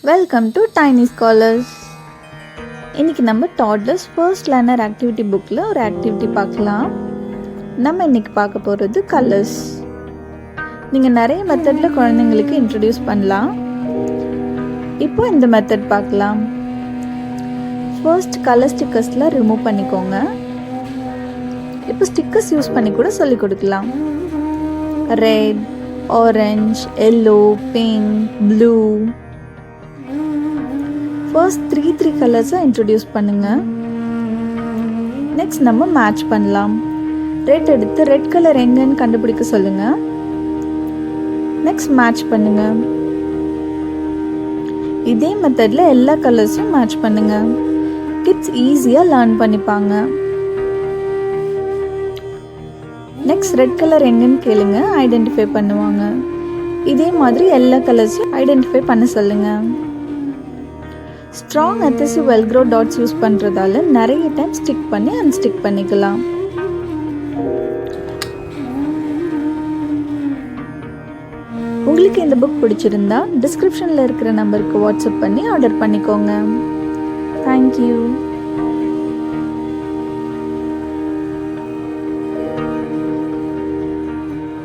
Welcome to tiny scholars. இன்றைக்கி நம்ம toddlers first learner activity புக்கில் ஒரு ஆக்டிவிட்டி பார்க்கலாம். நம்ம இன்றைக்கி பார்க்க போகிறது கலர்ஸ். நீங்கள் நிறைய மெத்தடில் குழந்தைங்களுக்கு இன்ட்ரடியூஸ் பண்ணலாம். இப்போ இந்த மெத்தட் பார்க்கலாம். ஃபர்ஸ்ட் கலர் ஸ்டிக்கர்ஸ்லாம் ரிமூவ் பண்ணிக்கோங்க. இப்போ ஸ்டிக்கர்ஸ் யூஸ் பண்ணி கூட சொல்லிக் கொடுக்கலாம். Red, orange, yellow, pink, blue. First three கலர்ஸை இன்ட்ரடியூஸ் பண்ணுங்க. நெக்ஸ்ட் நம்ம மேட்ச் பண்ணலாம். ரெட் எடுத்து ரெட் கலர் எங்கன்னு கண்டுபிடிக்க சொல்லுங்க. நெக்ஸ்ட் மேட்ச் பண்ணுங்க. இதே மெத்தட்ல எல்லா கலர்ஸும் மேட்ச் பண்ணுங்க. கிட்ஸ் ஈஸியாக லேர்ன் பண்ணிப்பாங்க. நெக்ஸ்ட் ரெட் கலர் எங்கன்னு கேளுங்க, ஐடென்டிஃபை பண்ணுவாங்க. இதே மாதிரி எல்லா கலர்ஸையும் ஐடென்டிஃபை பண்ண சொல்லுங்க. Strong adhesive velcro dots use பண்ணுறதால நிறைய டைம் ஸ்டிக் பண்ணி அன்ஸ்டிக் பண்ணிக்கலாம். உங்களுக்கு இந்த புக் பிடிச்சிருந்தா டிஸ்கிரிப்ஷனில் இருக்கிற நம்பருக்கு வாட்ஸ்அப் பண்ணி ஆர்டர் பண்ணிக்கோங்க. தேங்க்யூ.